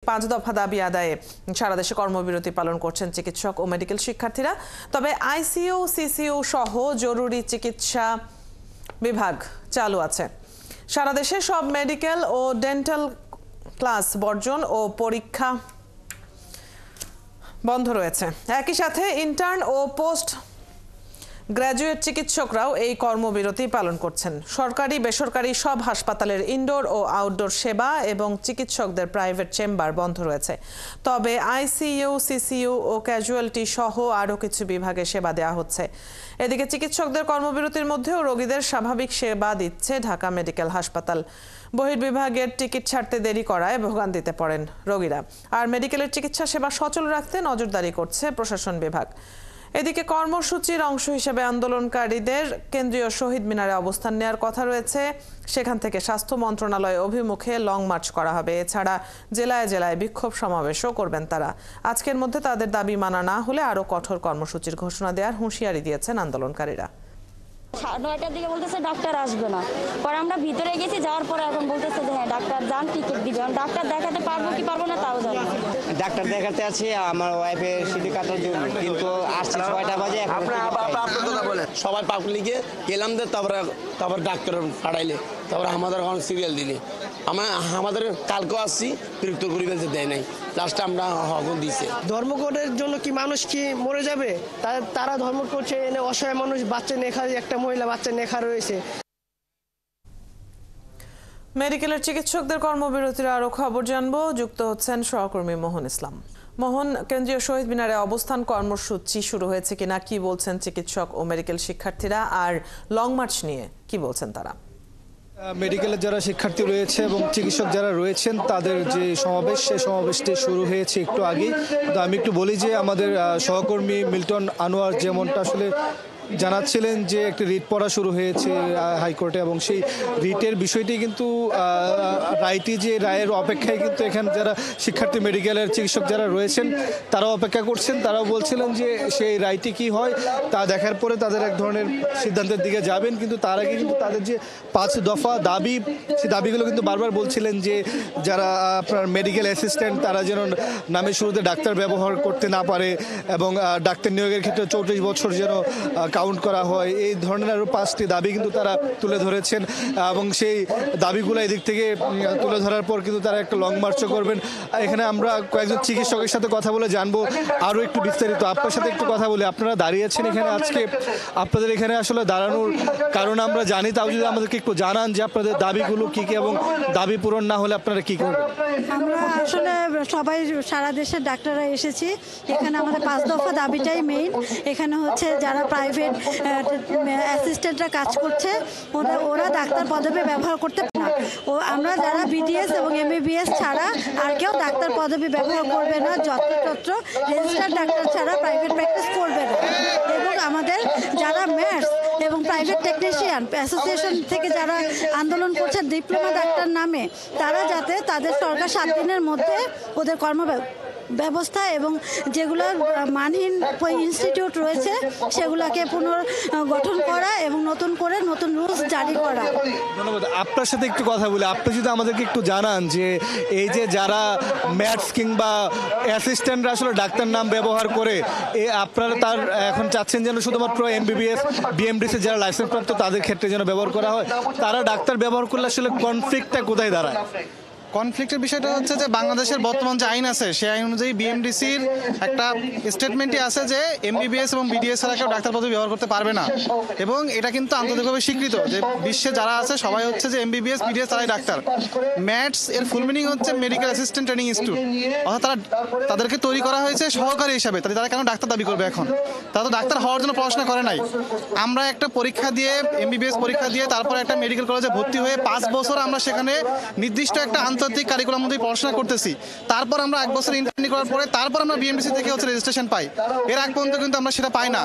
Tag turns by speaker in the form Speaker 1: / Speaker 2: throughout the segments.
Speaker 1: 5 দফা দাবি আদায়ে সারা দেশে কর্মবিরতি পালন করছেন চিকিৎসক ও মেডিকেল শিক্ষার্থীরা। তবে আইসিইউ, সিসিইউ সহ জরুরি চিকিৎসা বিভাগ চালু আছে। সারা দেশে সব মেডিকেল ও ডেন্টাল ক্লাস বর্জন ও পরীক্ষা বন্ধ রয়েছে। একই সাথে ইন্টার্ন ও পোস্ট গ্র্যাজুয়েট চিকিৎসকরাও এই কর্মবিরতি পালন করছেন। সরকারি বেসরকারি সব হাসপাতালের ইনডোর ও আউটডোর সেবা এবং চিকিৎসকদের প্রাইভেট চেম্বার বন্ধ রয়েছে। তবে আইসিইউ, সিসিইউ ও ক্যাজুয়ালিটি সহ আরও কিছু বিভাগে সেবা দেওয়া হচ্ছে। এদিকে চিকিৎসকদের কর্মবিরতির মধ্যেও রোগীদের স্বাভাবিক সেবা দিচ্ছে ঢাকা মেডিকেল হাসপাতাল। বহির্বিভাগের টিকিট ছাড়তে দেরি করায় ভোগান্তিতে পড়েন রোগীরা। আর মেডিকেলের চিকিৎসা সেবা সচল রাখতে নজরদারি করছে প্রশাসন বিভাগ। এদিকে কর্মসূচির অংশ হিসেবে আন্দোলনকারীদের কেন্দ্রীয় শহীদ মিনারে অবস্থান নেওয়ার কথা রয়েছে। সেখান থেকে স্বাস্থ্য মন্ত্রণালয় অভিমুখে লং মার্চ করা হবে। এছাড়া জেলায় জেলায় বিক্ষোভ সমাবেশও করবেন তারা। আজকের মধ্যে তাদের দাবি মানা না হলে আরও কঠোর কর্মসূচির ঘোষণা দেওয়ার হুঁশিয়ারি দিয়েছেন আন্দোলনকারীরা।
Speaker 2: 9টার দিকে বলতেছে ডাক্তার আসবে না, পরে আমরা ভিতরে গেছি, যাওয়ার পরে এখন বলতেছে যে হ্যাঁ ডাক্তার যান, টিকিট দিবেন। ডাক্তার দেখাতে পারবো কি পারবো না তাও জানি।
Speaker 3: ডাক্তার দেখাতে আছে আমার ওয়াইফের সিটি কাটার জন্য, কিন্তু আসছে 6টা বাজে।
Speaker 4: সবাই পাবলিকে গেলাম, তারপর ডাক্তার পাঠাইলে, তারপর আমাদের এখন সিরিয়াল দিলে আমাদের কালকেও আসছি, বিরক্ত করে ফেলতে দেয় নাই। লাস্টে আমরা হকম দিছে।
Speaker 5: ধর্মঘটের জন্য কি মানুষ কি মরে যাবে? তারা ধর্মঘট করছে, এনে অসহায় মানুষ, বাচ্চা নেখা, একটা মহিলা বাচ্চা নেখা রয়েছে।
Speaker 1: মেডিকেলের চিকিৎসকদের কর্মবিরতির আরও খবর জানবো। যুক্ত হচ্ছেন সহকর্মী মোহন ইসলাম। মোহন, কেন্দ্রীয় শহীদ মিনারে অবস্থান কর্মসূচি শুরু হয়েছে কিনা, কি বলছেন চিকিৎসক ও মেডিকেল শিক্ষার্থীরা, আর লং মার্চ নিয়ে কি বলছেন তারা?
Speaker 6: মেডিকেলের যারা শিক্ষার্থী রয়েছে এবং চিকিৎসক যারা রয়েছেন তাদের যে সমাবেশ, সেই সমাবেশটি শুরু হয়েছে একটু আগেই। তো আমি একটু বলি যে আমাদের সহকর্মী মিল্টন আনোয়ার যেমনটা আসলে জানাচ্ছিলেন যে একটি রিট পড়া শুরু হয়েছে হাইকোর্টে, এবং সেই রিটের বিষয়টি কিন্তু রায়টি যে রায়ের অপেক্ষায় কিন্তু এখানে যারা শিক্ষার্থী মেডিকেলের চিকিৎসক যারা রয়েছেন তারাও অপেক্ষা করছেন। তারাও বলছিলেন যে সেই রায়টি কি হয় তা দেখার পরে তাদের এক ধরনের সিদ্ধান্তের দিকে যাবেন। কিন্তু তার আগে কিন্তু তাদের যে 5 দফা দাবি, সেই দাবিগুলো কিন্তু বারবার বলছিলেন যে যারা আপনার মেডিকেল অ্যাসিস্ট্যান্ট তারা যেন নামের শুরুতে ডাক্তার ব্যবহার করতে না পারে, এবং ডাক্তার নিয়োগের ক্ষেত্রে 34 বছর যেন কাউন্ট করা হয়। এই ধরনের আরও 5টি দাবি কিন্তু তারা তুলে ধরেছেন, এবং সেই দাবিগুলো এদিক থেকে তুলে ধরার পর কিন্তু তারা একটা লং মার্চও করবেন। এখানে আমরা কয়েকজন চিকিৎসকের সাথে কথা বলে জানবো আরও একটু বিস্তারিত। আপনার সাথে একটু কথা বলি, আপনারা দাঁড়িয়েছেন এখানে আজকে, আপনাদের এখানে আসলে দাঁড়ানোর কারণ আমরা জানি, তাও যদি আমাদেরকে একটু জানান যে আপনাদের দাবিগুলো কী কী, এবং দাবি পূরণ না হলে আপনারা কী করবেন?
Speaker 7: আমরা আসলে সবাই সারা দেশের ডাক্তাররা এসেছি এখানে। আমাদের 5 দফা দাবিটাই মেইন। এখানে হচ্ছে যারা প্রাইভেট অ্যাসিস্ট্যান্টরা কাজ করছে, ওরা ডাক্তার পদবি ব্যবহার করতে পারে না। ও আমরা যারা বিডিএস এবং এমবিবিএস ছাড়া আর কেউ ডাক্তার পদবি ব্যবহার করবে না, যত্রতত্র রেজিস্টার্ড ডাক্তার ছাড়া প্রাইভেট প্র্যাকটিস করবে না। এবং আমাদের যারা ম্যাটস এবং প্রাইভেট টেকনিশিয়ান অ্যাসোসিয়েশন থেকে যারা আন্দোলন করছে ডিপ্লোমা ডাক্তার নামে, তারা যাতে তাদের সরকার 7 দিনের মধ্যে ওদের ব্যবস্থা এবং যেগুলো মানহীন ইনস্টিটিউট রয়েছে সেগুলোকে পুনর্গঠন করা এবং নতুন করে নতুন রুলস জারি করা।
Speaker 6: ধন্যবাদ। আপনার সাথে একটু কথা বলি, আপনি যদি আমাদেরকে একটু জানান যে এই যে যারা ম্যাথস কিংবা অ্যাসিস্ট্যান্টরা আসলে ডাক্তার নাম ব্যবহার করে, আপনারা তার এখন চাচ্ছেন যেন শুধুমাত্র এমবিবিএস বিএমডিসি যারা লাইসেন্স প্রাপ্ত তাদের ক্ষেত্রে যেন ব্যবহার করা হয়, তারা ডাক্তার ব্যবহার করলে আসলে কনফ্লিক্টটা কোথায় দাঁড়ায়?
Speaker 8: কনফ্লিক্টের বিষয়টা হচ্ছে যে বাংলাদেশের বর্তমান যে আইন আছে সেই আইন অনুযায়ী বিএমডিসির একটা স্টেটমেন্টই আছে যে এমবিবিএস এবং বিডিএস ছাড়া কেউ ডাক্তার পদবি ব্যবহার করতে পারবে না, এবং এটা কিন্তু আন্তর্জাতিকভাবে স্বীকৃত যে বিশ্বে যারা আছে সবাই হচ্ছে যে এমবিবিএস বিডিএস তারাই ডাক্তার। ম্যাটস এর ফুল মিনিং হচ্ছে মেডিকেল অ্যাসিস্ট্যান্ট ট্রেনিং ইনস্টিটিউট, অর্থাৎ তাদেরকে তৈরি করা হয়েছে সহকারী হিসাবে। তারা কেন ডাক্তার দাবি করবে? এখন তারা তো ডাক্তার হওয়ার জন্য পড়াশোনা করে নাই। আমরা একটা পরীক্ষা দিয়ে এমবিবিএস পরীক্ষা দিয়ে তারপর একটা মেডিকেল কলেজে ভর্তি হয়ে 5 বছর আমরা সেখানে নির্দিষ্ট একটা আন্তর্জাতিক কারিকুলাম মধ্যে পড়াশোনা করতেছি। তারপর আমরা 1 বছর ইন্টার্নি করার পরে তারপর আমরা বিএমডিসি থেকে হচ্ছে রেজিস্ট্রেশন পাই। এর আগ পর্যন্ত কিন্তু আমরা সেটা পাই না।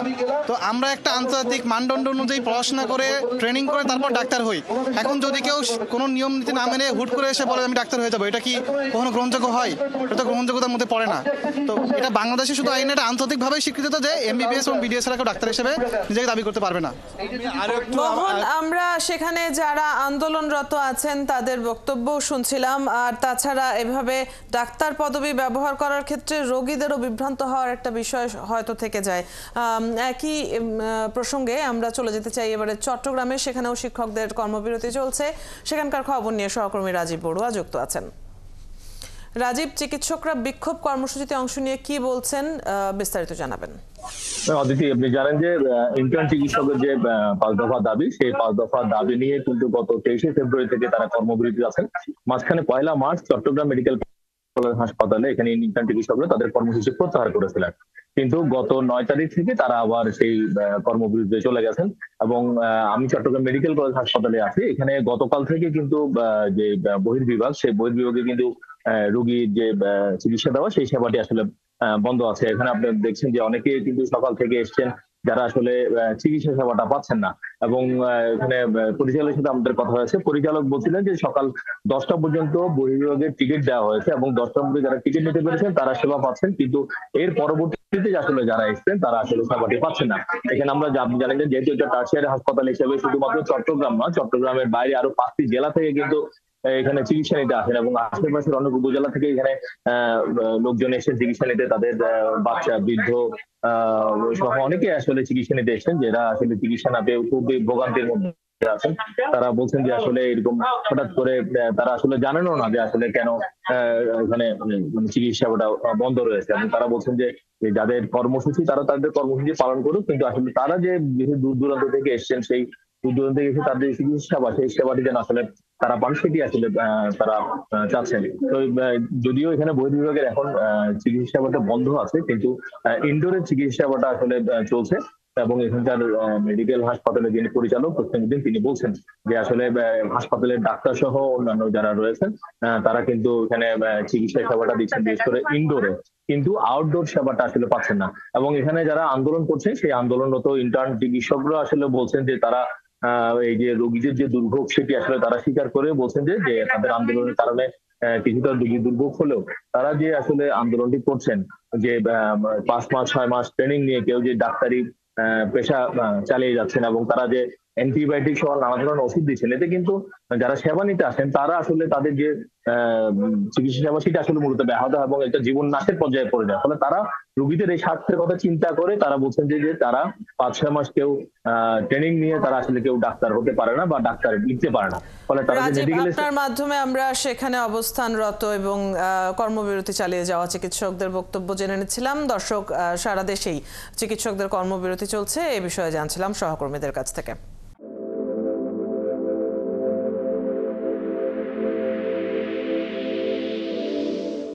Speaker 8: তো আমরা একটা আন্তর্জাতিক মানদণ্ড অনুযায়ী পড়াশোনা করে ট্রেনিং করে তারপর ডাক্তার হই। এখন যদি কেউ কোনো নিয়ম নীতি না মেনে হুট করে এসে বলে আমি ডাক্তার হয়ে যাবো, এটা কি কখনো গ্রহণযোগ্য হয়? এটা তো গ্রহণযোগ্যতার মধ্যে পড়ে না। তো এটা বাংলাদেশে শুধু আইন, এটা আন্তর্জাতিকভাবে স্বীকৃত যে এমবিবিএস এবং বিডিএস ছাড়া কেউ ডাক্তার হিসেবে নিজেকে দাবি করতে পারবে না।
Speaker 1: মোহন, আমরা সেখানে যারা আন্দোলনরত আছেন তাদের বক্তব্য শুনছিলাম। আর তাছাড়া এভাবে ডাক্তার পদবি ব্যবহার করার ক্ষেত্রে রোগীদেরও বিভ্রান্ত হওয়ার একটা বিষয় হয়তো থেকে যায়। একই প্রসঙ্গে আমরা চলে যেতে চাই এবারে চট্টগ্রামে, সেখানেও শিক্ষকদের কর্মবিরতি চলছে। সেখানকার খবর নিয়ে সহকর্মী রাজীব বড়ুয়া যুক্ত আছেন। রাজীব, চিকিৎসকরা বিক্ষোভ কর্মসূচিতে অংশ নিয়ে কি বলছেন, বিস্তারিত জানাবেন।
Speaker 9: অদিতি, আপনি জানেন যে ইন্টার্ন চিকিৎসকের যে 5 দফা দাবি, সেই 5 দফা দাবি নিয়ে কিন্তু গত 23শে ফেব্রুয়ারি থেকে তারা কর্মবিরতি আছেন। মাঝখানে 1 মার্চ চট্টগ্রাম মেডিকেল কলেজ হাসপাতালে এখানে ইন্টার্ন চিকিৎসকরা তাদের কর্মসূচি প্রত্যাহার করেছিলেন, কিন্তু গত 9 তারিখ থেকে তারা আবার সেই কর্মবিরতিতে চলে গেছেন। এবং আমি চট্টগ্রাম মেডিকেল কলেজ হাসপাতালে আছি, এখানে গতকাল থেকে কিন্তু যে বহির্বিভাগ, সেই বহির্বিভাগে কিন্তু রোগীর যে চিকিৎসা দেওয়া, সেই সেবাটি আসলে বন্ধ আছে। এখানে আপনি দেখছেন যে অনেকে কিন্তু সকাল থেকে এসছেন যারা আসলে চিকিৎসা সেবাটা পাচ্ছেন না। এবং এখানে পরিচালকের সাথে আমাদের কথা হয়েছে, পরিচালক বলছিলেন যে সকাল 10টা পর্যন্ত বহির্বিভাগের টিকিট দেওয়া হয়েছে এবং 10টার মধ্যে যারা টিকিট নিতে পেরেছেন তারা সেবা পাচ্ছেন, কিন্তু এর পরবর্তীতে আসলে যারা এসছেন তারা আসলে সেবাটি পাচ্ছেন না। এখানে আমরা জানেন যে যেহেতু এটা টার্সিয়ারি হাসপাতাল হিসেবে শুধুমাত্র চট্টগ্রাম না, চট্টগ্রামের বাইরে আরো 5টি জেলা থেকে কিন্তু এখানে চিকিৎসা নিতে আসেন এবং আশেপাশের অনেক উপজেলা থেকে এখানে লোকজন এসে চিকিৎসা নিতে, তাদের বাচ্চা, বৃদ্ধ সহ অনেকে আসলে চিকিৎসা নিতে এসেছেন, যারা আসলে চিকিৎসা না পেয়ে খুবই ভোগান্তির মধ্যে আছেন। তারা বলছেন যে আসলে এরকম হঠাৎ করে তারা আসলে জানেনও না যে আসলে কেন এখানে চিকিৎসাটা বন্ধ রয়েছে। এবং তারা বলছেন যে যাদের কর্মসূচি তারা তাদের কর্মসূচি পালন করুক, কিন্তু আসলে তারা যে দূর দূরান্ত থেকে এসছেন, সেই দূর দূরান্ত থেকে এসে তাদের চিকিৎসা সেবা, সেই সেবাটি যেন আসলে তারা পান, সেটি আসলে তারা চাচ্ছেন। তো যদিও এখানে বহির্বিভাগের এখন চিকিৎসা সেবাটা বন্ধ আছে, কিন্তু ইনডোরের চিকিৎসা সেবাটা আসলে চলছে। এবং এখানকার মেডিকেল হাসপাতালের যিনি পরিচালক প্রত্যেকদিন তিনি বলছেন যে আসলে হাসপাতালের ডাক্তার সহ অন্যান্য যারা রয়েছেন তারা কিন্তু এখানে চিকিৎসা সেবাটা দিচ্ছেন, বিশেষ করে ইনডোরে, কিন্তু আউটডোর সেবাটা আসলে পাচ্ছেন না। এবং এখানে যারা আন্দোলন করছে, সেই আন্দোলনরত ইন্টার্ন চিকিৎসকরা আসলে বলছেন যে তারা এই যে রোগীদের যে দুর্ভোগ, সেটি আসলে তারা স্বীকার করে বলছেন যে তাদের আন্দোলনের কারণে কিছুটা রোগী দুর্ভোগ হলেও তারা যে আসলে আন্দোলনটি করছেন, যে 5 মাস 6 মাস ট্রেনিং নিয়ে কেউ যে ডাক্তারি পেশা চালিয়ে যাচ্ছেন এবং তারা যে অ্যান্টিবায়োটিক সহ নানা ধরনের ওষুধ দিচ্ছেন, এতে কিন্তু যারা সেবা নিতে আসেন তারা আসলে তাদের যে চিকিৎসা সেবা সেটা আসলে মূলত ব্যাহত এবং একটা জীবন নাশের পর্যায়ে পড়ে যায়। ফলে তারা রোগীদের এই স্বার্থের কথা চিন্তা করে তারা বলছেন যে তারা 5-6 মাস কেউ ট্রেনিং নিয়ে তারা আসলে কেউ ডাক্তার হতে পারে না বা ডাক্তার লিখতে পারে না। ফলে তারা
Speaker 1: আপনার মাধ্যমে আমরা সেখানে অবস্থানরত এবং কর্মবিরতি চালিয়ে যাওয়া চিকিৎসকদের বক্তব্য জেনে নিচ্ছিলাম। দর্শক, সারা দেশেই চিকিৎসকদের কর্মবিরতি চলছে, এ বিষয়ে জানছিলাম সহকর্মীদের কাছ থেকে।